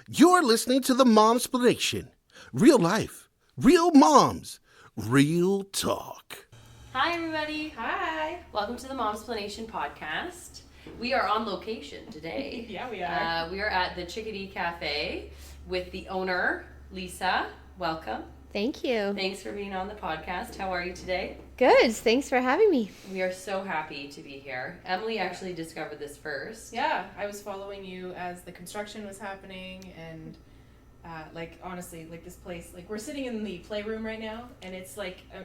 You're listening to the Momsplanation. Real life, real moms, real talk. Hi, everybody. Hi. Welcome to the Momsplanation podcast. We are on location today. Yeah, we are. We are at the Chickadee Cafe with the owner, Lisa. Welcome. Thank you. Thanks for being on the podcast. How are you today? Good. Thanks for having me. We are so happy to be here. Emily actually discovered this first. Yeah, I was following you as the construction was happening, and honestly, this place, we're sitting in the playroom right now, and it's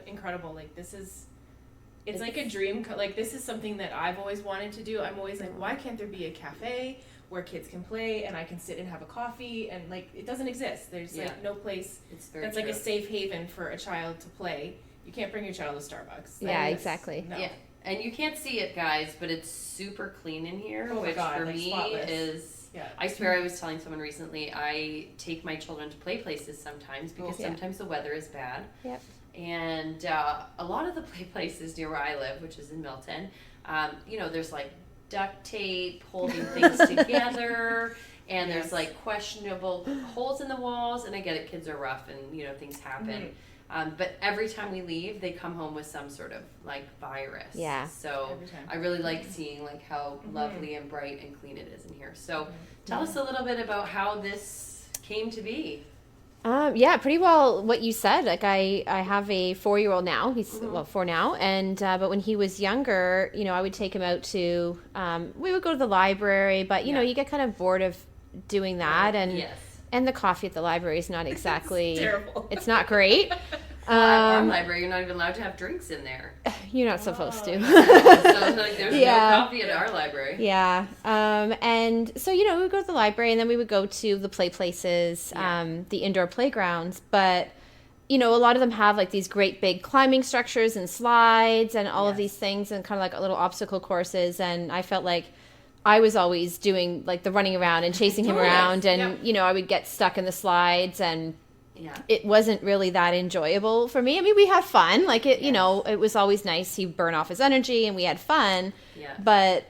incredible. It's like a dream. This is something that I've always wanted to do. I'm always like, why can't there be a cafe where kids can play and I can sit and have a coffee? And it doesn't exist. There's no place that's true. a safe haven for a child to play. You can't bring your child to Starbucks. Yeah, exactly. No. Yeah. And you can't see it, guys, but it's super clean in here, Oh my which God, for me spotless. is... Yeah. I swear I was telling someone recently, I take my children to play places sometimes because sometimes the weather is bad. Yep. And a lot of the play places near where I live, which is in Milton, there's duct tape holding things together, and there's questionable holes in the walls. And I get it, kids are rough and things happen. Mm-hmm. But every time we leave, they come home with some sort of virus. Yeah. So I really like seeing how lovely and bright and clean it is in here. So tell us a little bit about how this came to be. Yeah, pretty well what you said. I have a 4-year-old now. He's 4 now, and but when he was younger, I would take him out to. We would go to the library, but you get kind of bored of doing that, and the coffee at the library is not exactly. It's terrible. It's not great. At our library, you're not even allowed to have drinks in there. You're not supposed to. So there's no coffee at our library. Yeah. And so, we would go to the library, and then we would go to the play places, the indoor playgrounds. But, a lot of them have these great big climbing structures and slides and all of these things and kind of little obstacle courses. And I felt like I was always doing the running around and chasing him around. And, I would get stuck in the slides, and it wasn't really that enjoyable for me. I mean, we had fun. It was always nice. He'd burn off his energy and we had fun. Yeah. But,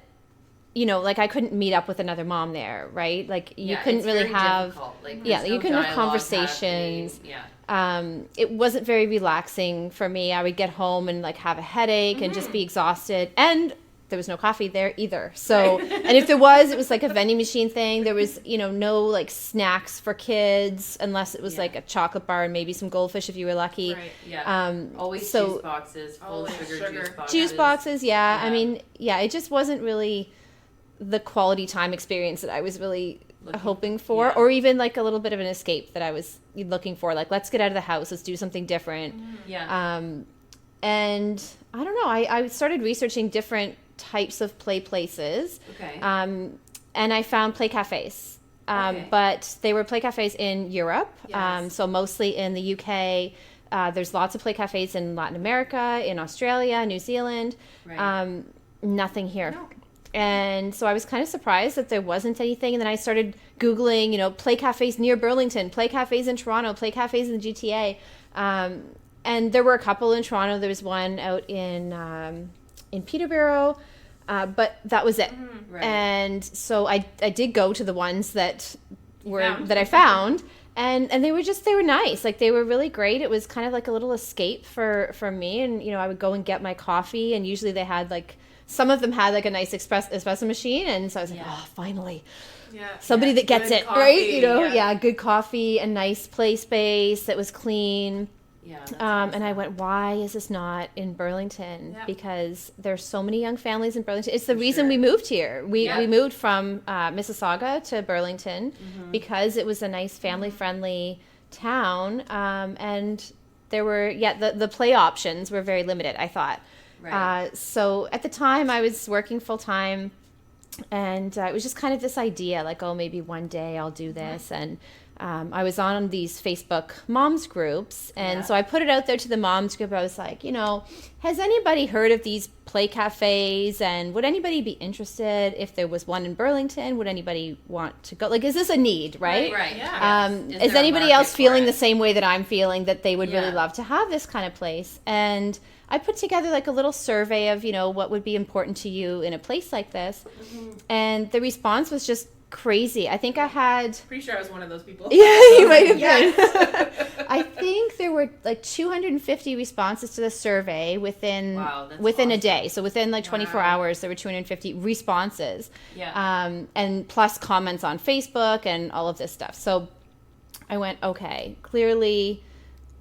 I couldn't meet up with another mom there, right? You couldn't really have... you couldn't have conversations. It wasn't very relaxing for me. I would get home and have a headache and just be exhausted. And there was no coffee there either. So, and if there was, it was a vending machine thing. There was, no snacks for kids unless it was a chocolate bar and maybe some goldfish if you were lucky. Right. Yeah. Always juice boxes, full sugar juice boxes. Juice boxes, yeah. I mean, it just wasn't really the quality time experience that I was really hoping for, or even a little bit of an escape that I was looking for. Let's get out of the house, let's do something different. And I don't know, I started researching different types of play places. Okay. And I found play cafes. But they were play cafes in Europe. Yes. So mostly in the UK. There's lots of play cafes in Latin America, in Australia, New Zealand. Right. Nothing here. No. And so I was kind of surprised that there wasn't anything. And then I started Googling, play cafes near Burlington, play cafes in Toronto, play cafes in the GTA. And there were a couple in Toronto. There was one out in Peterborough, but that was it. Right. And so I did go to the ones that I found, and they were nice. They were really great. It was kind of a little escape for me. And I would go and get my coffee, and usually they had some of them had a nice espresso machine, and so I was like, oh, finally. Yeah. Somebody that gets Good it, coffee, right? Good coffee, a nice play space that was clean. Yeah. And I went, why is this not in Burlington? Yeah. Because there's so many young families in Burlington. It's the reason we moved here. We moved from Mississauga to Burlington because it was a nice family-friendly town. And there were, the play options were very limited, I thought. Right. So at the time I was working full-time, and it was just kind of this idea, maybe one day I'll do this. And I was on these Facebook moms groups, and so I put it out there to the moms group. I was like, has anybody heard of these play cafes, and would anybody be interested if there was one in Burlington? Would anybody want to go? Is this a need, right? Right. Yeah. Is anybody else feeling the same way that I'm feeling, that they would really love to have this kind of place? And I put together a little survey of, what would be important to you in a place like this. And the response was just crazy. I think I had, Pretty sure I was one of those people. yeah, you might have been. Yes. I think there were like 250 responses to the survey within Wow, that's within a awesome. day. So within like 24 Wow. hours, there were 250 responses. Yeah. And plus comments on Facebook and all of this stuff. So I went, okay, clearly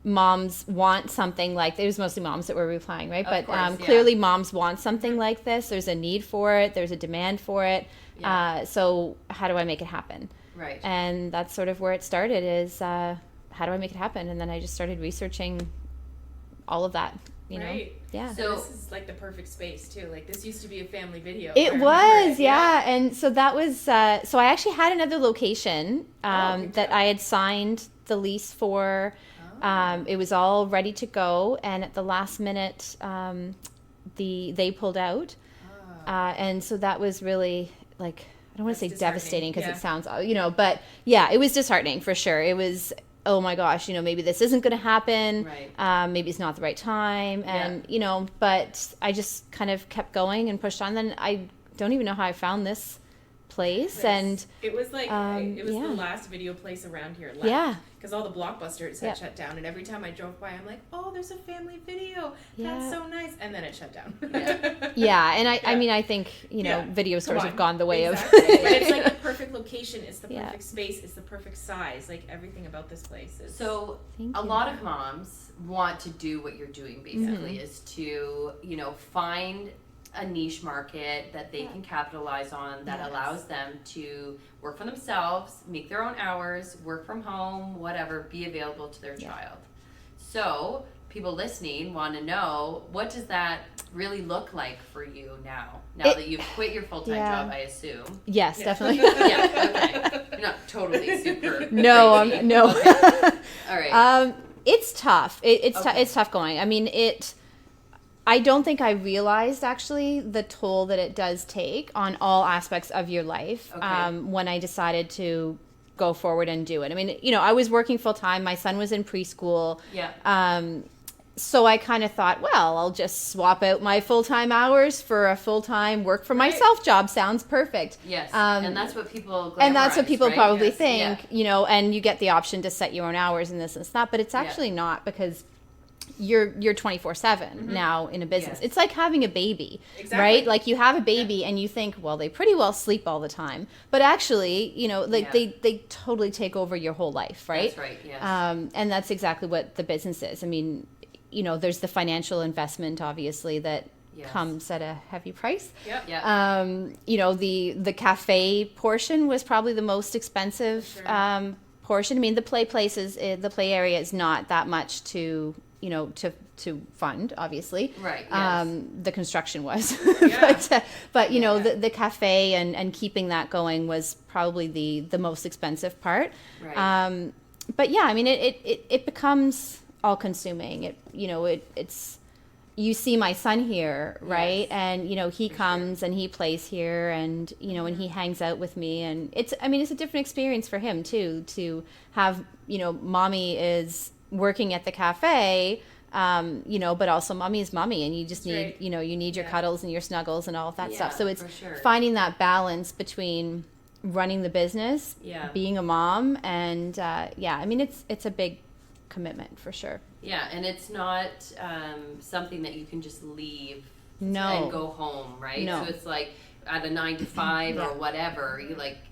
moms want something like, it was mostly moms that were replying, right? Of But course, yeah. clearly moms want something like this. There's a need for it. There's a demand for it. Yeah. So how do I make it happen? Right. And that's sort of where it started is, how do I make it happen? And then I just started researching all of that, you know? Right. Yeah. So- This is like the perfect space too. Like this used to be a family video. It I remember was, it. yeah. And so that was, so I actually had another location good that job. I had signed the lease for. Oh. It was all ready to go. And at the last minute, they pulled out. And so that was really like, I don't want to say That's devastating because disheartening, it sounds, but yeah, it was disheartening for sure. It was, oh my gosh, maybe this isn't going to happen. Right. Maybe it's not the right time. And, but I just kind of kept going and pushed on. Then I don't even know how I found this place. And it was like it was yeah. the last video place around here left. Yeah. Because all the Blockbusters Yeah. had shut down, and every time I drove by, I'm like, "Oh, there's a family video. Yeah. That's so nice." And then it shut down. Yeah. yeah. And I Yeah. mean, I think, Yeah. video stores Come have on. gone the way Exactly. of. But it's like the perfect location. It's the Yeah. perfect space. It's the perfect size. Like everything about this place is. So Thank a you. lot of moms want to do what you're doing basically Mm-hmm. is to, find a niche market that they can capitalize on that Yes. allows them to work for themselves, make their own hours, work from home, whatever, be available to their Yeah. child. So people listening want to know, what does that really look like for you now that you've quit your full-time Yeah. job, I assume? Yes, Yeah. definitely. Yeah, okay. You're not totally super No, crazy. no. Okay. All right. It's tough. It's Okay. it's tough going. I mean, I don't think I realized actually the toll that it does take on all aspects of your life Okay. when I decided to go forward and do it. I mean, I was working full time. My son was in preschool. Yeah. So I kind of thought, well, I'll just swap out my full-time hours for a full-time work for myself job. Sounds perfect. Yes, Um, and that's what people And that's what glamorize, people right? probably Yes. think, and you get the option to set your own hours and this and that, but it's actually not because you're 24/7 now in a business. Yes. It's like having a baby, Exactly. right? Like you have a baby and you think, well, they pretty well sleep all the time, but actually, like Yeah. they totally take over your whole life, right? That's right, yes. And that's exactly what the business is. I mean, there's the financial investment, obviously, that Yes. comes at a heavy price. Yep. Yeah. The cafe portion was probably the most expensive Sure. portion. I mean, the play area is not that much to fund, obviously. Right, yes. The construction was, Yeah. but Yeah. the cafe and keeping that going was probably the most expensive part. Right. But yeah, I mean, it becomes all consuming. It's you see my son here, right? Yes. And he comes and he plays here, and and he hangs out with me, and it's a different experience for him too, to have mommy is working at the cafe, but also mommy is mommy, and you just need right. you need your Yeah. cuddles and your snuggles and all of that stuff. Yeah, So it's for sure. finding that balance between running the business, Yeah. being a mom, and it's a big commitment for sure. Yeah, and it's not something that you can just leave No. and go home, right? No. So it's like at a 9 to 5 Yeah. or whatever,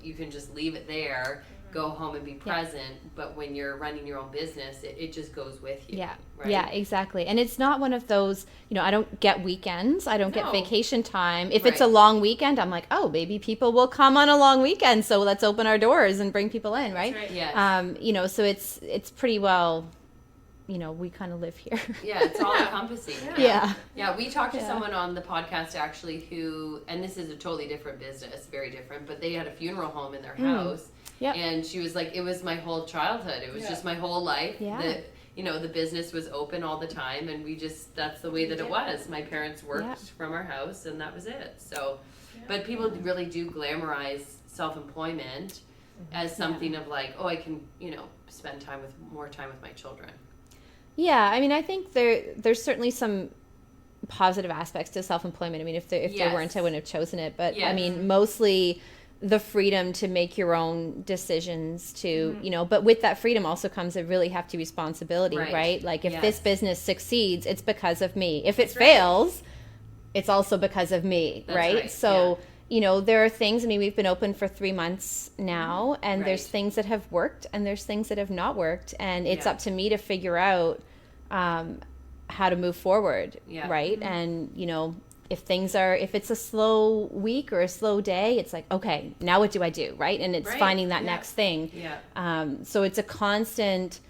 you can just leave it there, go home and be present. But when you're running your own business, it just goes with you. Yeah. Right? Yeah, exactly. And it's not one of those, I don't get weekends. I don't get No. vacation time. If it's a Right. long weekend, I'm like, oh, maybe people will come on a long weekend. So let's open our doors and bring people in, right? That's right. Yes. So it's pretty well, we kind of live here. Yeah, it's all encompassing. Yeah. Yeah, we talked to Yeah. someone on the podcast actually who, and this is a totally different business, very different, but they had a funeral home in their house. Yep. And she was like, it was my whole childhood. It was Yeah. just my whole life. Yeah. The business was open all the time, and that's the way that it was. My parents worked Yeah. from our house, and that was it. So, Yeah. but people really do glamorize self-employment as something of like, oh, I can, spend more time with my children. Yeah, I mean, I think there's certainly some positive aspects to self-employment. I mean, if there Yes. weren't, I wouldn't have chosen it. But I Yes. mean, mostly the freedom to make your own decisions to, but with that freedom also comes a really hefty responsibility, right? Like if this business succeeds, it's because of me. If it fails, it's also because of me, right? So, there are things, we've been open for 3 months now, and there's things that have worked and there's things that have not worked. And it's up to me to figure out how to move forward, right? And, if it's a slow week or a slow day, it's like, okay, now what do I do, right? And it's finding that next thing. So it's a constant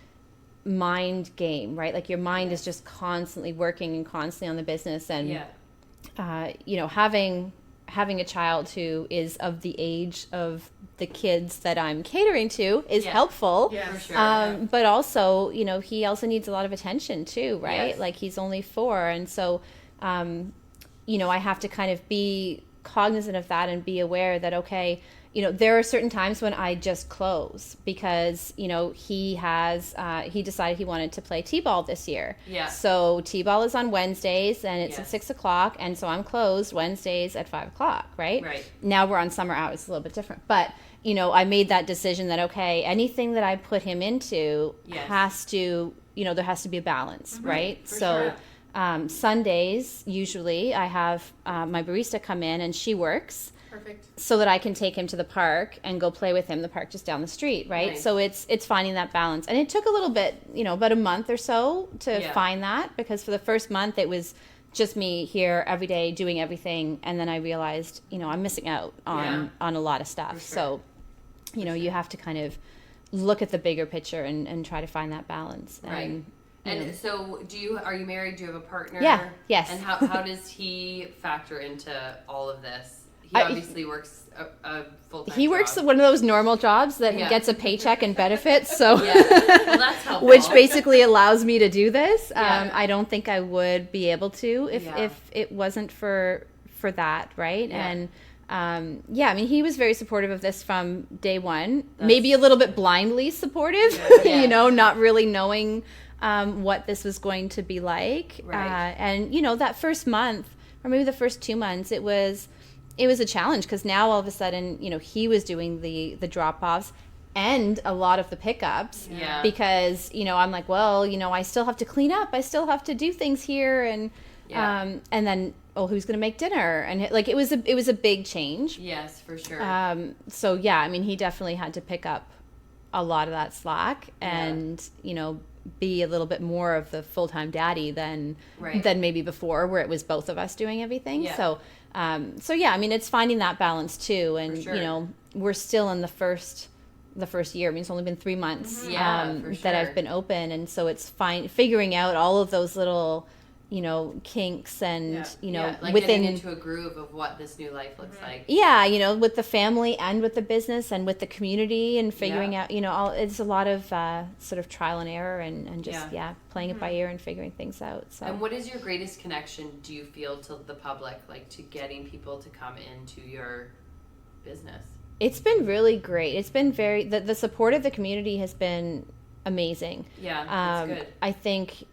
mind game, right? Like your mind is just constantly working and constantly on the business. And, having a child who is of the age of the kids that I'm catering to is helpful. Yeah, for sure. But also, he also needs a lot of attention too, right? Yes. Like he's only 4. And so, I have to kind of be cognizant of that and be aware that, okay, there are certain times when I just close because, he decided he wanted to play T-ball this year. Yeah. So T-ball is on Wednesdays and it's at 6:00. And so I'm closed Wednesdays at 5:00, right? Right. Now we're on summer hours, it's a little bit different. But, I made that decision that, okay, anything that I put him into has to, there has to be a balance, right? So Sundays, usually I have my barista come in and she works. Perfect. So that I can take him to the park and go play with him, the park just down the street, right? Nice. So it's finding that balance. And it took a little bit, about a month or so to find that, because for the first month it was just me here every day doing everything, and then I realized, I'm missing out on a lot of stuff. Sure. So, you have to kind of look at the bigger picture and try to find that balance. Right. And so are you married? Do you have a partner? Yeah. Yes. And how does he factor into all of this? He obviously works a full-time He works job. one of those normal jobs that gets a paycheck and benefits. So, Well, that's helpful. which basically allows me to do this. Yeah. I don't think I would be able to if it wasn't for that, right? Yeah. And he was very supportive of this from day one. Maybe a little bit blindly supportive, not really knowing what this was going to be like. Right. And that first month, or maybe the first 2 months, it was a challenge, because now all of a sudden, he was doing the drop-offs and a lot of the pickups. Yeah. Because, I'm like, well, I still have to clean up. I still have to do things here. And then, who's going to make dinner? And it was a big change. Yes, for sure. So he definitely had to pick up a lot of that slack and, be a little bit more of the full-time daddy than maybe before, where it was both of us doing everything. Yeah. So it's finding that balance too. And, sure. We're still in the first year. It's only been 3 months For sure. that I've been open. And so it's figuring out all of those little, kinks and, like within getting into a groove of what this new life looks like. Yeah, with the family and with the business and with the community and figuring out, it's a lot of sort of trial and error and just, playing it by ear and figuring things out. So. And what is your greatest connection, do you feel, to the public, like to getting people to come into your business? It's been really great. It's been the support of the community has been amazing. Yeah, that's good. I think,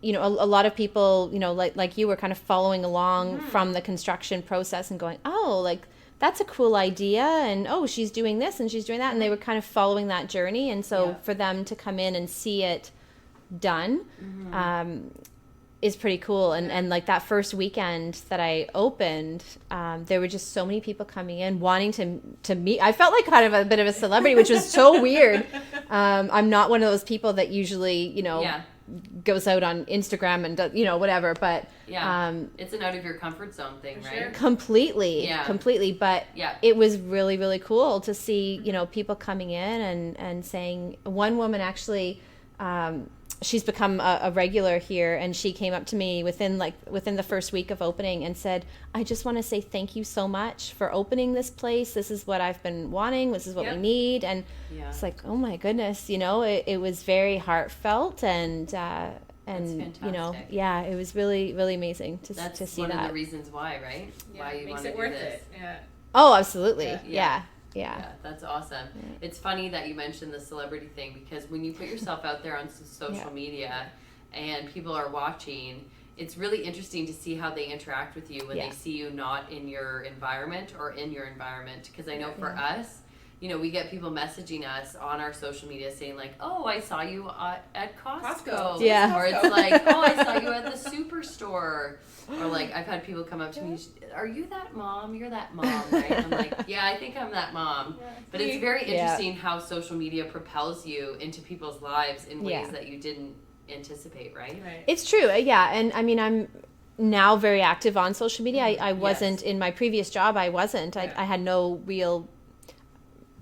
a lot of people, like you were kind of following along from the construction process and going, oh, like that's a cool idea. And, oh, she's doing this and she's doing that. And they were kind of following that journey. And so for them to come in and see it done is pretty cool. And like that first weekend that I opened, there were just so many people coming in wanting to meet. I felt like kind of a bit of a celebrity, which was so weird. I'm not one of those people that usually, goes out on Instagram and does, whatever, but it's an out of your comfort zone thing, right? Sure. completely, but it was really, really cool to see, people coming in and saying, one woman actually, she's become a regular here, and she came up to me within the first week of opening and said, I just want to say thank you so much for opening this place. This is what I've been wanting. This is what we need. And it's like, oh my goodness, it was very heartfelt and it was really, really amazing to see that. That's one of the reasons why, right? Why you want to do this. It. Yeah. Oh, absolutely. Yeah, that's awesome. Yeah. It's funny that you mentioned the celebrity thing, because when you put yourself out there on social media and people are watching, it's really interesting to see how they interact with you when Yeah. they see you not in your environment or in your environment. Because I know for us, you know, we get people messaging us on our social media saying like, "Oh, I saw you at Costco." Yeah. Or it's like, "Oh, I saw you at the Superstore." Or like, I've had people come up to me, "Are you that mom? You're that mom, right?" I'm like, "Yeah, I think I'm that mom." But it's very interesting how social media propels you into people's lives in ways that you didn't anticipate, right? It's true. Yeah. And I mean, I'm now very active on social media. I wasn't in my previous job. I wasn't. I had no real,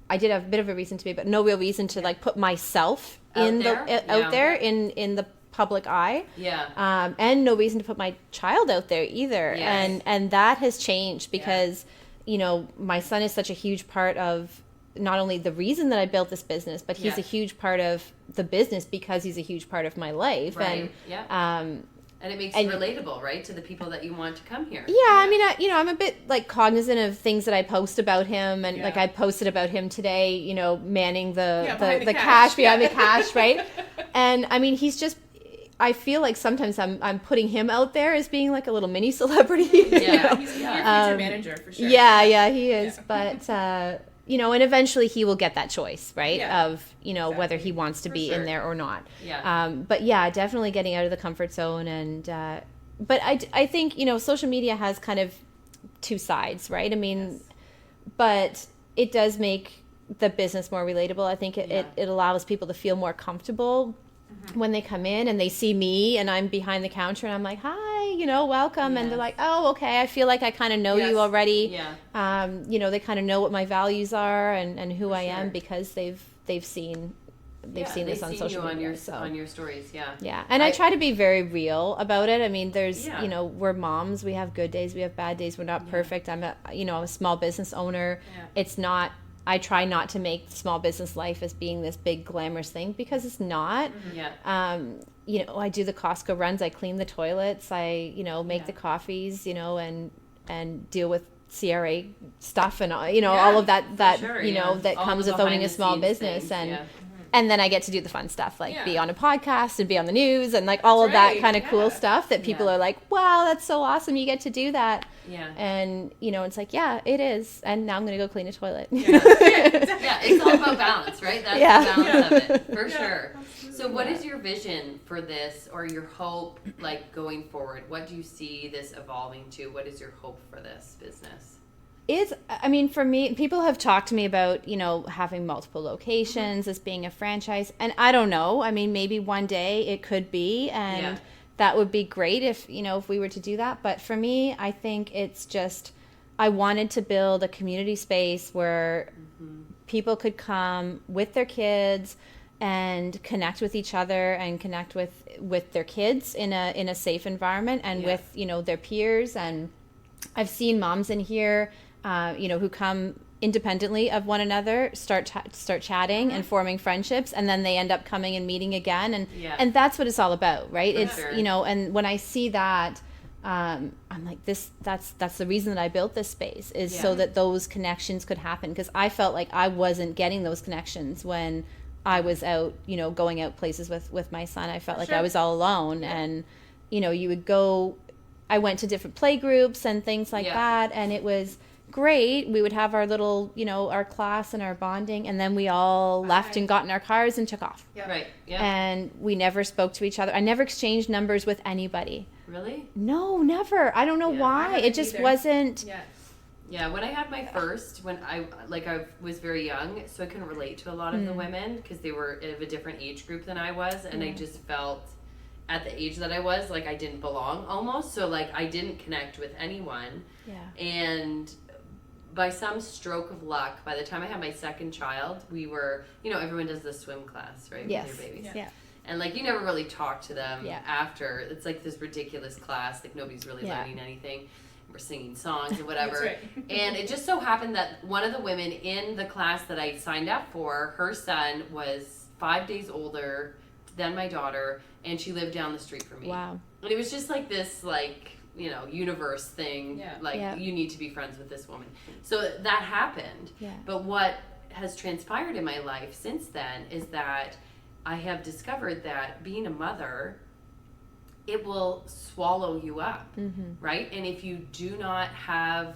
I did have a bit of a reason to be, but no real reason to like put myself out there in the public eye. Yeah. And no reason to put my child out there either. Yes. And that has changed because, you know, my son is such a huge part of not only the reason that I built this business, but he's a huge part of the business because he's a huge part of my life. Right. And, and it makes it relatable, right, to the people that you want to come here. Yeah, I mean, I'm a bit like cognizant of things that I post about him, and like I posted about him today, you know, manning the cash behind the cash, right? And I mean, he's just, I feel like sometimes I'm putting him out there as being like a little mini celebrity. Yeah, he's your future manager for sure. Yeah, he is. But you know, and eventually he will get that choice, right? Yeah. Of, you know, whether he wants to be in there or not. Yeah. But yeah, definitely getting out of the comfort zone. And, but I think, you know, social media has kind of two sides, right? I mean, but it does make the business more relatable. I think it allows people to feel more comfortable when they come in and they see me and I'm behind the counter and I'm like, "Hi, you know, welcome." And they're like, "Oh, okay. I feel like I kind of know you already." Yeah. You know, they kind of know what my values are and who I am because they've seen this on social media. On your stories, yeah. Yeah. And I try to be very real about it. I mean, there's, you know, we're moms, we have good days, we have bad days. We're not perfect. I'm a small business owner. Yeah. It's not, I try not to make small business life as being this big glamorous thing because it's not. Yeah. You know, I do the Costco runs, I clean the toilets, I, you know, make the coffees, you know, and deal with CRA stuff and, you know, all of that, you know, that all comes with owning a small business. Things, and then I get to do the fun stuff, like be on a podcast and be on the news and like all of that kind of cool stuff that people are like, "Wow, that's so awesome. You get to do that." Yeah. And, you know, it's like, yeah, it is. And now I'm going to go clean a toilet. Yeah, it's all about balance, right? That's the balance of it, for sure. So what is your vision for this, or your hope, like, going forward? What do you see this evolving to? What is your hope for this business? I mean, for me, people have talked to me about, you know, having multiple locations as being a franchise. And I don't know. I mean, maybe one day it could be. And that would be great if, you know, if we were to do that. But for me, I think it's just, I wanted to build a community space where people could come with their kids and connect with each other and connect with their kids in a safe environment and with, you know, their peers. And I've seen moms in here, you know, who come independently of one another, start chatting and forming friendships, and then they end up coming and meeting again, and that's what it's all about, right? It's you know, and when I see that, I'm like, that's the reason that I built this space is so that those connections could happen, because I felt like I wasn't getting those connections when I was out, you know, going out places with my son. I felt like I was all alone, and you know, you would go. I went to different play groups and things like that, and it was great. We would have our little, you know, our class and our bonding, and then we all left and got in our cars and took off. Right. Yeah. And we never spoke to each other. I never exchanged numbers with anybody. Really? No, never. I don't know why. It just wasn't. Yeah, when I had my first, when I was very young, so I couldn't relate to a lot of the women because they were of a different age group than I was, and I just felt at the age that I was, like I didn't belong almost, so like I didn't connect with anyone. Yeah. And by some stroke of luck, by the time I had my second child, we were, you know, everyone does the swim class, right? Yes. With their babies. Yeah. And like you never really talk to them after. It's like this ridiculous class, like nobody's really learning anything. We're singing songs and whatever. That's right. And it just so happened that one of the women in the class that I signed up for, her son was 5 days older than my daughter, and she lived down the street from me. Wow. And it was just like this, like, you know, universe thing. You need to be friends with this woman. So that happened. Yeah. But what has transpired in my life since then is that I have discovered that being a mother it will swallow you up, right? And if you do not have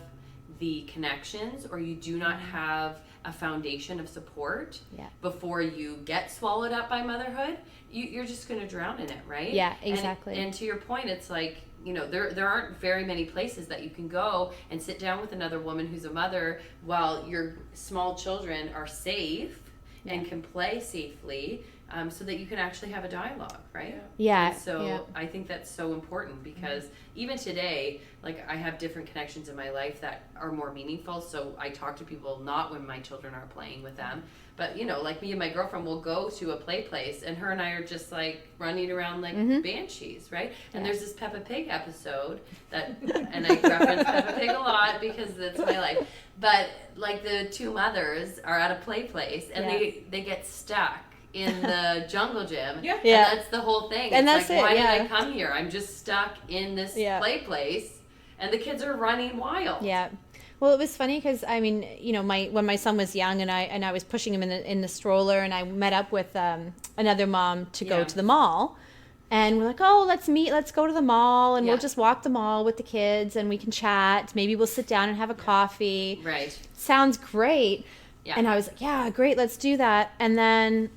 the connections, or you do not have a foundation of support before you get swallowed up by motherhood, you're just going to drown in it, right? Yeah, exactly. And to your point, it's like, you know, there aren't very many places that you can go and sit down with another woman who's a mother while your small children are safe and can play safely, so that you can actually have a dialogue, right? Yeah. And so I think that's so important, because even today, like, I have different connections in my life that are more meaningful. So I talk to people not when my children are playing with them, but, you know, like me and my girlfriend will go to a play place, and her and I are just like running around like banshees, right? And there's this Peppa Pig episode that, and I reference Peppa Pig a lot because that's my life. But like, the two mothers are at a play place, and they get stuck in the jungle gym. And that's the whole thing. And it's that's like, it. why did I come here? I'm just stuck in this play place, and the kids are running wild. Yeah. Well, it was funny because, I mean, you know, when my son was young, and I was pushing him in the stroller, and I met up with another mom to go to the mall, and we're like, oh, let's go to the mall, and we'll just walk the mall with the kids, and we can chat. Maybe we'll sit down and have a coffee. Right. Sounds great. Yeah. And I was like, yeah, great, let's do that. And then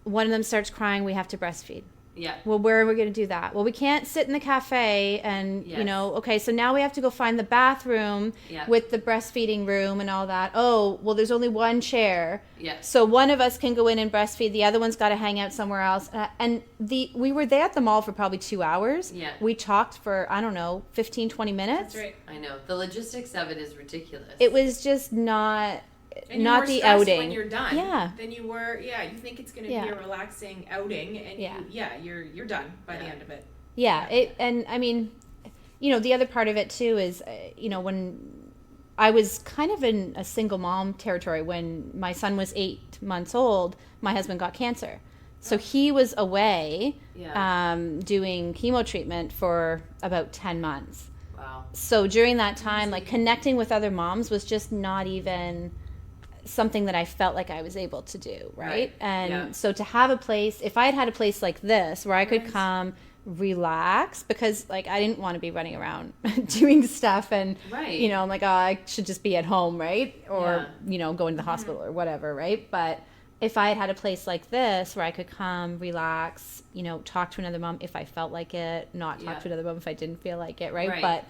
one of them starts crying, we have to breastfeed. Yeah. Well, where are we going to do that? Well, we can't sit in the cafe and, you know, okay, so now we have to go find the bathroom with the breastfeeding room and all that. Oh, well, there's only one chair. Yeah. So one of us can go in and breastfeed. The other one's got to hang out somewhere else. And we were there at the mall for probably 2 hours. Yeah. We talked for, I don't know, 15, 20 minutes. That's right. I know. The logistics of it is ridiculous. It was just not... And not you're the more stressed outing. when you're done. Yeah. Then you were, you think it's going to be a relaxing outing, and you're done by the end of it. Yeah. And I mean, you know, the other part of it too is, you know, when I was kind of in a single mom territory when my son was 8 months old, my husband got cancer. So he was away doing chemo treatment for about 10 months. Wow. So during that time, like, connecting with other moms was just not even something that I felt like I was able to do, right? And so to have a place, if I had had a place like this where I could come, relax, because like I didn't want to be running around doing stuff, and you know, I'm like, oh, I should just be at home, right? Or you know, go into the hospital or whatever, right? But if I had had a place like this where I could come, relax, you know, talk to another mom if I felt like it, not talk to another mom if I didn't feel like it, right? But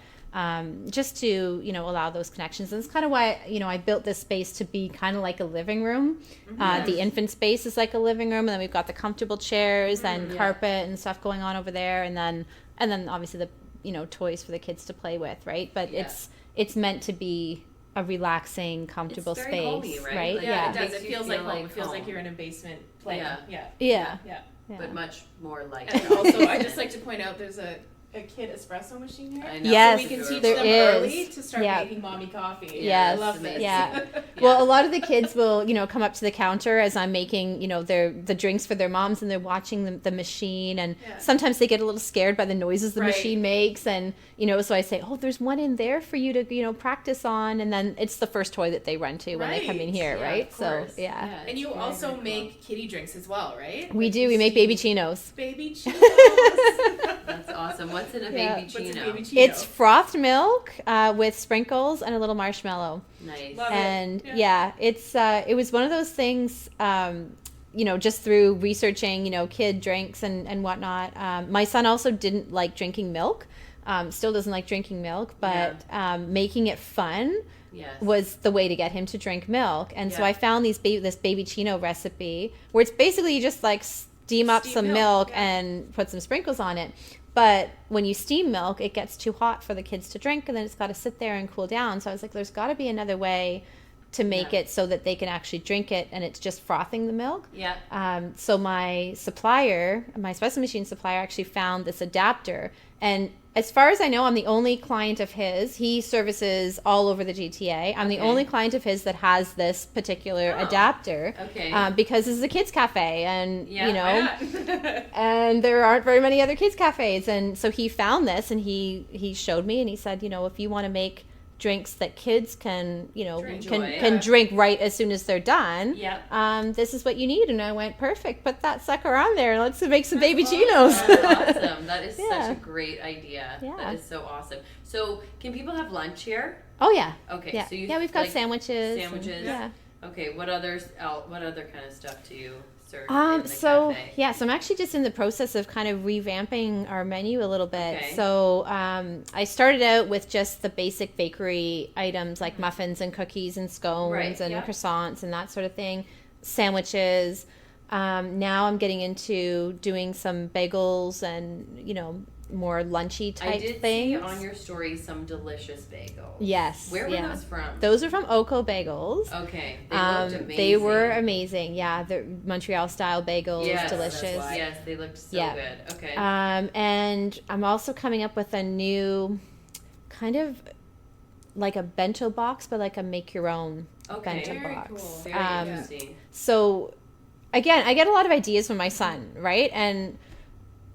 just to, you know, allow those connections. And it's kind of why, you know, I built this space to be kind of like a living room. The infant space is like a living room, and then we've got the comfortable chairs and carpet and stuff going on over there, and then obviously the, you know, toys for the kids to play with, right? But it's meant to be a relaxing, comfortable it's very space, homey, right? right? Like, Yeah, it it does. makes It you feels feel like home. like It feels home. like you're in a basement playing. Yeah. Yeah. But much more light. And also, I just like to point out there's a kid espresso machine here. I know. Yes, so we can teach there them is. early to start making mommy coffee. Yes. I love this. Yeah. Well, a lot of the kids will, you know, come up to the counter as I'm making, you know, the drinks for their moms, and they're watching the machine, and sometimes they get a little scared by the noises the machine makes, and, you know, so I say, oh, there's one in there for you to, you know, practice on, and then it's the first toy that they run to when they come in here, right? So, And you also make kitty drinks as well, right? We Like do. We make baby chinos. Baby chinos. That's awesome. What's in a baby chino? What's a baby chino? It's frothed milk with sprinkles and a little marshmallow. Nice. Love And it. it's it was one of those things, you know, just through researching, you know, kid drinks and whatnot. My son also didn't like drinking milk, still doesn't like drinking milk, but making it fun was the way to get him to drink milk. And so I found this baby chino recipe where it's basically you just like steam up some milk and put some sprinkles on it. But when you steam milk, it gets too hot for the kids to drink, and then it's got to sit there and cool down. So I was like, there's got to be another way to make it so that they can actually drink it, and it's just frothing the milk. So my supplier, my espresso machine supplier, actually found this adapter. And as far as I know, I'm the only client of his. He services all over the GTA. I'm the only client of his that has this particular adapter. Because this is a kids cafe, and you know, and there aren't very many other kids cafes. And so he found this, and he showed me, and he said, you know, if you want to make drinks that kids can, Enjoy. can drink right as soon as they're done. Yep. This is what you need. And I went, perfect. Put that sucker on there. Let's make some baby chinos. That's awesome. That is Yeah. such a great idea. Yeah. That is so awesome. So, can people have lunch here? Oh yeah. Okay. Yeah. So you We've got like, sandwiches. Sandwiches. Yeah. Okay. What other kind of stuff do you serve in the So cafe? so I'm actually just in the process of kind of revamping our menu a little bit. Okay. So I started out with just the basic bakery items like muffins and cookies and scones Right, and yep. croissants and that sort of thing, sandwiches. Now I'm getting into doing some bagels and more lunchy type I did things. see on your story some delicious bagels. Yes. Where were yeah. those from? Those are from Oko Bagels. Okay. They looked amazing. They were amazing. Yeah, the Montreal style bagels, Yes, delicious. Yes, they looked so Yeah. good. Okay. And I'm also coming up with a new kind of like a bento box, but like a make your own Okay. bento Very box. cool. Very interesting. So again, I get a lot of ideas from my son, right? And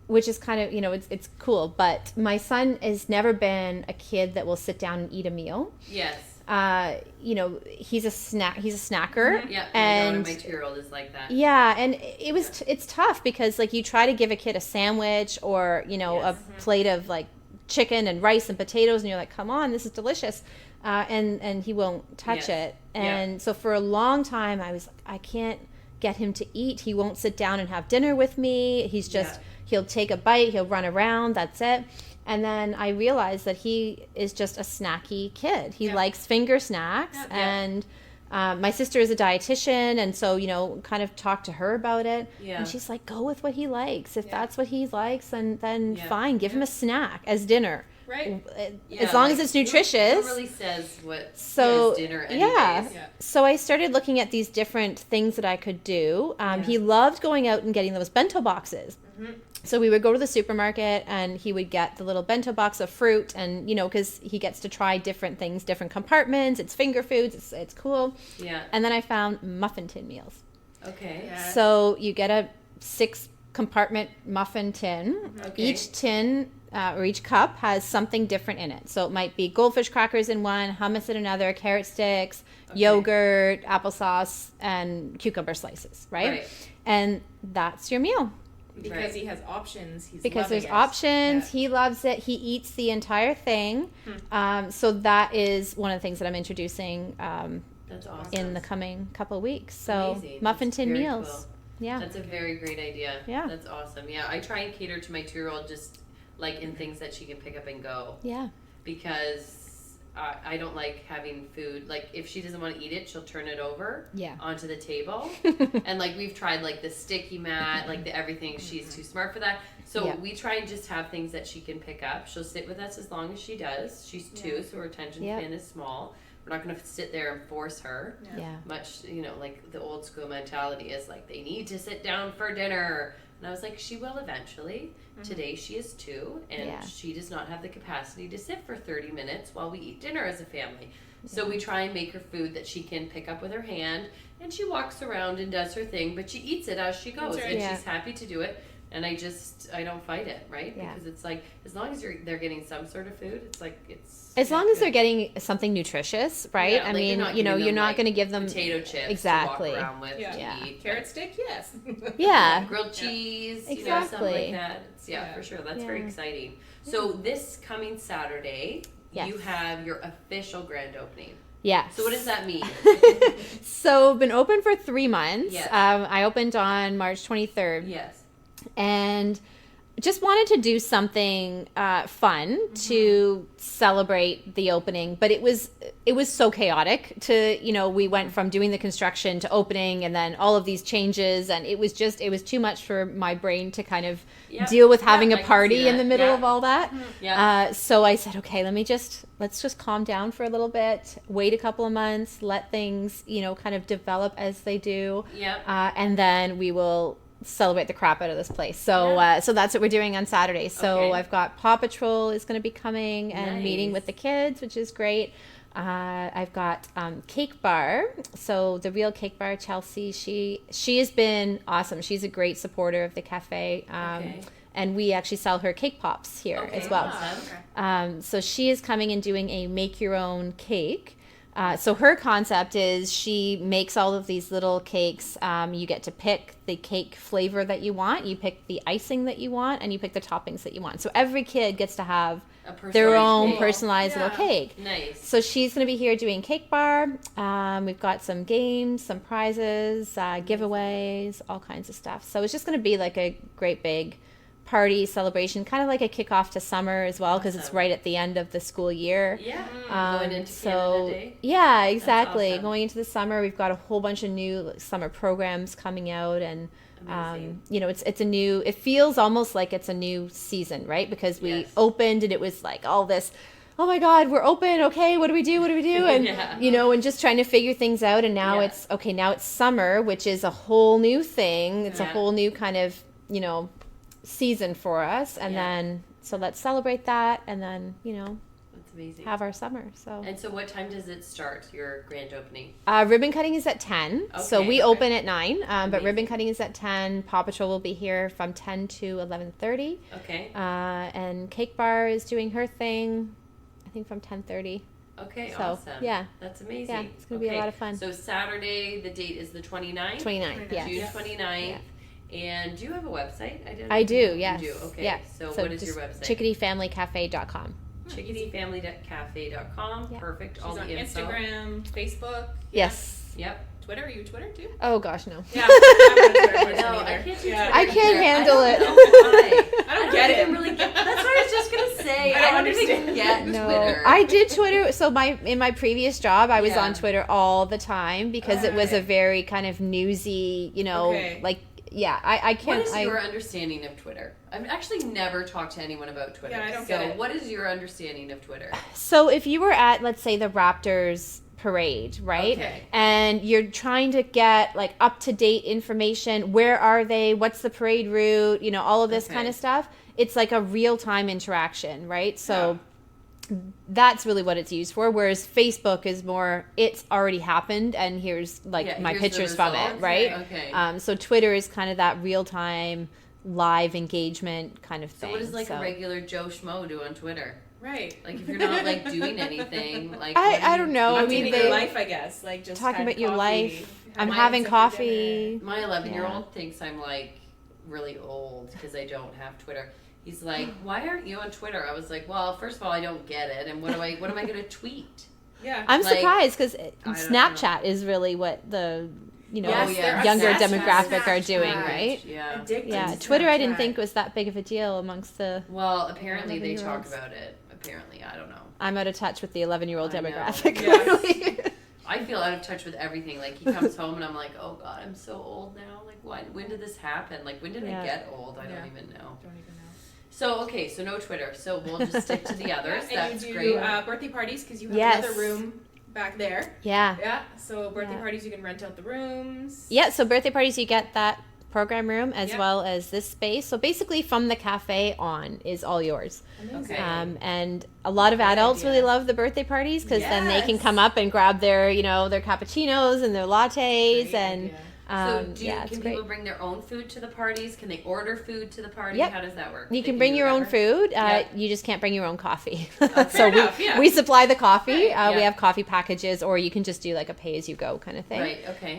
which is kind of, it's cool, but my son has never been a kid that will sit down and eat a meal. Yes. He's a snacker. Yeah. And my 2-year-old is like that. yeah, and it's tough because like you try to give a kid a sandwich or Yes. a plate of like chicken and rice and potatoes, and you're like, come on, this is delicious, and he won't touch Yes. it. And so for a long time, I was like, I can't get him to eat. He won't sit down and have dinner with me. He's just he'll take a bite, he'll run around, that's it. And then I realized that he is just a snacky kid. He likes finger snacks. And my sister is a dietitian, and so, kind of talked to her about it. Yeah. And she's like, go with what he likes. If that's what he likes, then Yeah. fine. Give him a snack as dinner. Right. As long as it's nutritious. Who really says what So is dinner anyways? yeah. Yeah. So I started looking at these different things that I could do. He loved going out and getting those bento boxes. So we would go to the supermarket and he would get the little bento box of fruit, and because he gets to try different things, different compartments. It's finger foods. It's cool. Yeah. And then I found muffin tin meals. Okay. Yeah. So you get a 6-compartment muffin tin. Okay. Each tin or each cup has something different in it. So it might be goldfish crackers in one, hummus in another, carrot sticks, yogurt, applesauce, and cucumber slices, right? And that's your meal. Because he has options. Because there's it. options. Yeah. He loves it. He eats the entire thing. So that is one of the things that I'm introducing That's awesome. in the coming couple of weeks. So Amazing. muffin That's tin very meals. cool. Yeah. That's a very great idea. Yeah. That's awesome. Yeah, I try and cater to my 2-year-old just like in things that she can pick up and go, Yeah. because I don't like having food. Like if she doesn't want to eat it, she'll turn it over Yeah. onto the table. And like we've tried like the sticky mat, like the everything. She's too smart for that. So Yeah. we try and just have things that she can pick up. She'll sit with us as long as she does. She's 2, so her attention Yeah. span is small. We're not going to sit there and force her. Yeah. Much, like the old school mentality is like they need to sit down for dinner. And I was like, she will eventually. Today she is 2, and Yeah. she does not have the capacity to sit for 30 minutes while we eat dinner as a family. So we try and make her food that she can pick up with her hand, and she walks around and does her thing, but she eats it as she goes, That's right. and Yeah. she's happy to do it. And I don't fight it, right? Yeah. Because it's like, as long as they're getting some sort of food, it's like, it's... As long as they're getting something nutritious, right? Yeah, I like, mean, you're not you're giving them, not like, going to give them potato chips Exactly. to walk around with Yeah. Yeah. to eat. Carrot stick, yes. Yeah. Grilled cheese, something Exactly. like that. It's, for sure. That's very Yeah. exciting. So this coming Saturday, Yes. you have your official grand opening. Yeah. So what does that mean? So been open for 3 months. Yes. I opened on March 23rd. Yes. And just wanted to do something fun to celebrate the opening, but it was so chaotic. We went from doing the construction to opening, and then all of these changes, and it was too much for my brain to kind of deal with having I a can see party in that. the middle Yeah. of all that. Yeah. So I said, okay, let's just calm down for a little bit, wait a couple of months, let things kind of develop as they do, Yep. and then we will celebrate the crap out of this place. So so that's what we're doing on Saturday. So Okay. I've got Paw Patrol is going to be coming and meeting Nice. with the kids, which is great. I've got Cake Bar. So the Real Cake Bar, Chelsea, she has been awesome. She's a great supporter of the cafe. Okay. and we actually sell her cake pops here Okay, as well. awesome. So she is coming and doing a make your own cake. So her concept is she makes all of these little cakes. You get to pick the cake flavor that you want. You pick the icing that you want, and you pick the toppings that you want. So every kid gets to have A their own cake. personalized little cake. Nice. So she's going to be here doing cake bar. We've got some games, some prizes, giveaways, all kinds of stuff. So it's just going to be like a great big party celebration, kind of like a kickoff to summer as well, because it's Awesome. right at the end of the school year. Yeah. Going into So Canada Day. yeah, exactly. awesome. Going into the summer, we've got a whole bunch of new summer programs coming out, and Amazing. you know, it's a new. It feels almost like it's a new season, right? Because we Yes. opened and it was like all this. Oh my God, we're open. Okay, what do we do? What do we do? And Yeah. you know, and just trying to figure things out. And now Yeah. it's okay. Now it's summer, which is a whole new thing. It's a Yeah. whole new kind of, you know, season for us. And Yeah. then so let's celebrate that, and then, you know, That's amazing. have our summer. So And so what time does it start, your grand opening? ribbon cutting is at 10. So Okay, we okay. open at 9, but Amazing. ribbon cutting is at 10. Paw Patrol will be here from 10 to 11:30. Okay. And Cake Bar is doing her thing, I think from 10:30. Okay, So, awesome. yeah. That's amazing. Yeah, it's gonna be a Okay, lot of fun. So Saturday, the date is the 29th? 29th, yes. June 29th. And do you have a website? I do, yes. You do, okay. Yeah. So what is your just website? ChickadeeFamilyCafe.com. ChickadeeFamilyCafe.com. Yeah. Perfect. She's All on the info. Instagram, Facebook. Yes. Yep. Twitter. Are you Twitter too? Oh gosh, no. Yeah. I'm on Twitter person No, either. I can't do Yeah. Twitter I can't either. handle I it. don't know why. I don't get even it. really get. That's what I was just gonna say. I don't even understand. get No, Twitter. I did Twitter. So in my previous job, I was Yeah. on Twitter all the time because it was a Alright. very kind of newsy, you know, Okay. like, yeah, I What can't. is your understanding of Twitter? I've actually never talked to anyone about Twitter. Yeah, I don't so get it. what is your understanding of Twitter? So if you were at, let's say, the Raptors parade, right? Okay. And you're trying to get like up to date information. Where are they? What's the parade route? You know, all of this Okay. kind of stuff. It's like a real time interaction, right? So that's really what it's used for. Whereas Facebook is more, it's already happened and here's like Yeah, my here's the pictures from it, results. right? Okay. So Twitter is kind of that real time live engagement kind of So thing. what does like a regular Joe Schmo do on Twitter? Right. Like if you're not like doing anything, like I don't know. I mean, Updating they- your life, I guess. Like just talking had about your coffee, life. had I'm wine having for coffee. dinner. My 11-year-old thinks I'm like really old because I don't have Twitter. He's like, "Why aren't you on Twitter?" I was like, "Well, first of all, I don't get it, and what am I going to tweet?" Yeah. I'm Like, surprised because don't Snapchat is really what the Yes, they're younger obsessed with demographic are Snapchat. doing, right? Yeah. Addicted Yeah, to Twitter I didn't Snapchat. think was that big of a deal amongst the. Well, apparently they talk 11-year-olds. about it. Apparently, I don't know. I'm out of touch with the 11-year-old I know. demographic. Yeah. Clearly. I feel out of touch with everything. Like he comes home and I'm like, "Oh God, I'm so old now. Like, when did this happen? Like, when did Yeah. I get old? I Yeah. don't even know." Don't even know. So okay, so no Twitter. So we'll just stick to the others. And That's you do great. birthday parties because you have Yes. another room back there. Yeah. Yeah. So birthday Yeah. parties, you can rent out the rooms. Yeah, so birthday parties, you get that program room as Yeah. well as this space. So basically, from the cafe on is all yours. Amazing. Okay. And a lot of Good adults idea. really love the birthday parties because then they can Yes. come up and grab their, you know, their cappuccinos and their lattes Great and. idea. So Yeah, it's can great. people bring their own food to the parties? Can they order food to the party? Yep. How does that work? You They can bring do your own whatever? food. Yeah. You just can't bring your own coffee. Fair so enough, yeah. we supply the coffee. Right, We yeah. have coffee packages, or you can just do like a pay as you go kind of thing. Right. Okay.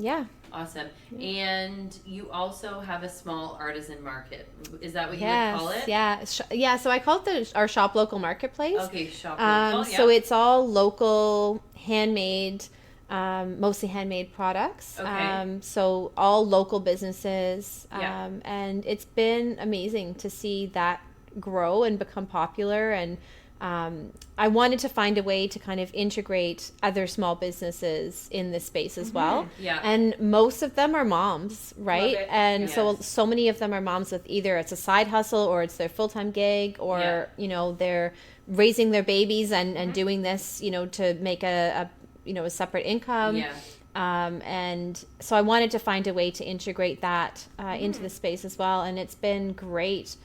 Yeah. Awesome. And you also have a small artisan market. Is that what you Yes. would call it? Yeah. Yeah. So I call it our shop local marketplace. Okay. Shop local. So yeah. it's all local, handmade, mostly handmade products. Okay. So all local businesses. Yeah. And it's been amazing to see that grow and become popular. And I wanted to find a way to kind of integrate other small businesses in this space as well. Yeah. And most of them are moms, right? Love it. And Yes. so many of them are moms with either it's a side hustle or it's their full-time gig or, Yeah. you know, they're raising their babies and doing this, you know, to make a separate income. Yeah. And so I wanted to find a way to integrate that into the space as well. And it's been great.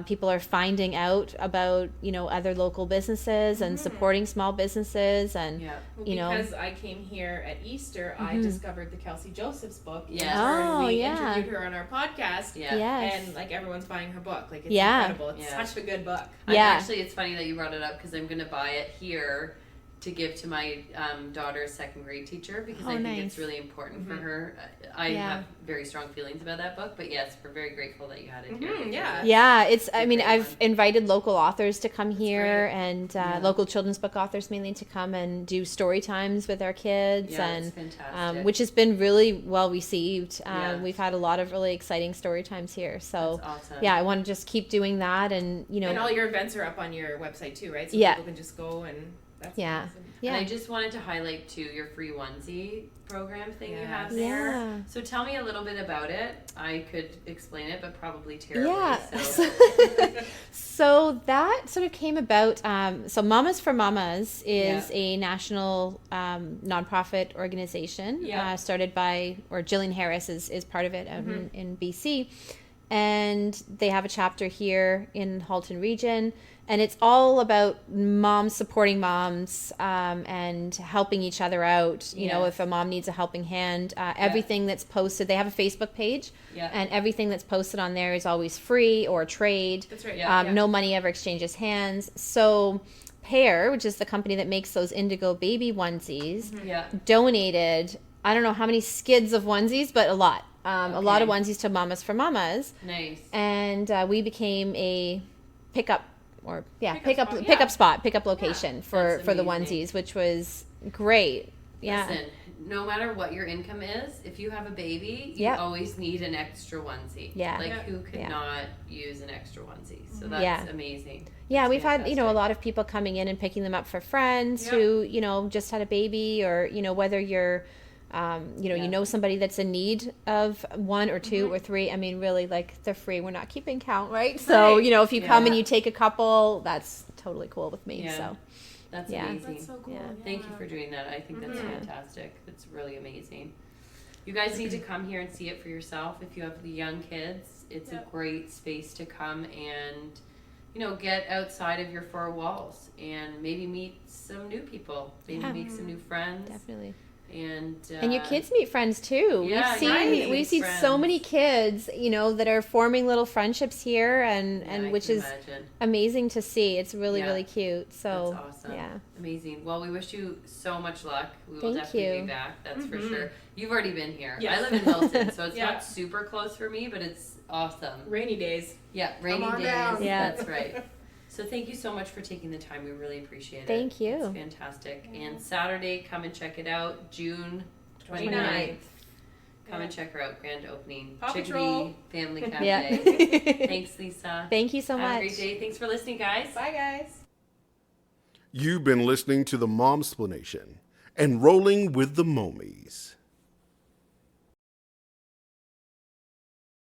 people are finding out about, you know, other local businesses and supporting small businesses. And, Yeah. you know, Because I came here at Easter, I discovered the Kelsey Joseph's book. Yeah. Oh, And we yeah. interviewed her on our podcast. Yeah. yes. And like everyone's buying her book. Like it's Yeah. incredible. It's Yeah. such a good book. Yeah. Actually, it's funny that you brought it up because I'm going to buy it here to give to my daughter's second grade teacher because I think nice. it's really important for her. I Yeah. have very strong feelings about that book, but yes, we're very grateful that you had it here. because yeah. Yeah, it's, I a mean, great I've one. invited local authors to come here great. and Yeah. local children's book authors mainly to come and do story times with our kids. Yeah, and it's fantastic. which has been really well received. Yeah. We've had a lot of really exciting story times here. So, That's awesome. yeah, I want to just keep doing that. And, you know, And all your events are up on your website too, right? So Yeah. people can just go and that's Yeah. awesome. yeah. And I just wanted to highlight too your free onesie program thing you have Yes. there. Yeah. So tell me a little bit about it. I could explain it, but probably terribly. Yeah. So. So that sort of came about. So Mamas for Mamas is Yeah. a national nonprofit organization Yeah. started by, or Jillian Harris is part of it in BC. And they have a chapter here in Halton region. And it's all about moms supporting moms and helping each other out. You know, Yes. if a mom needs a helping hand, everything that's posted, they have a Facebook page. Yeah. And everything that's posted on there is always free or trade. That's right. Yeah. No money ever exchanges hands. So Pear, which is the company that makes those indigo baby onesies, Yeah. donated, I don't know how many skids of onesies, but a lot. A lot of Okay. onesies to Mamas for Mamas. Nice. And we became a pickup Pickup spot, location for that's the amazing. onesies, which was great. Yeah. Listen, no matter what your income is, if you have a baby, you Yeah. always need an extra onesie. Yeah. Like Yeah. who could Yeah. not use an extra onesie? So that's Yeah. amazing. Yeah, That's we've had, you know, a fantastic. lot of people coming in and picking them up for friends Yep. who, you know, just had a baby, or, you know, whether you're, you know, Yeah. you know somebody that's in need of one or two or three. I mean, really, like, they're free. We're not keeping count, right? So, Right. you know, if you come Yeah. and you take a couple, that's totally cool with me. Yeah. So, That's Yeah. amazing. That's so cool. Yeah. Thank you for doing that. I think that's Mhm. fantastic. That's really amazing. You guys need to come here and see it for yourself. If you have the young kids, it's Yep. a great space to come and, you know, get outside of your four walls and maybe meet some new people, maybe Yeah. make some new friends. definitely. And your kids meet friends too. yeah, right. We've seen so Friends. many kids, you know, that are forming little friendships here, and I which can is imagine. amazing to see. It's really, Yeah. really cute. So, That's awesome. yeah. Amazing. Well, we wish you so much luck. We will Thank definitely you. be back. That's for Mhm. sure. You've already been here. Yes. I live in Milton, so it's Yeah. not super close for me, but it's awesome. Rainy days. Yeah, rainy on days. down. Yeah. That's right. So thank you so much for taking the time. We really appreciate it. Thank you. It's fantastic. And Saturday, come and check it out. June 29th. 29th. Come and check her out. Grand opening. Paw Chickadee Patrol. Family Cafe. Yeah. Thanks, Lisa. Thank you so Have a much. great day. Thanks for listening, guys. Bye, guys. You've been listening to the Momsplanation and Rolling with the Momies.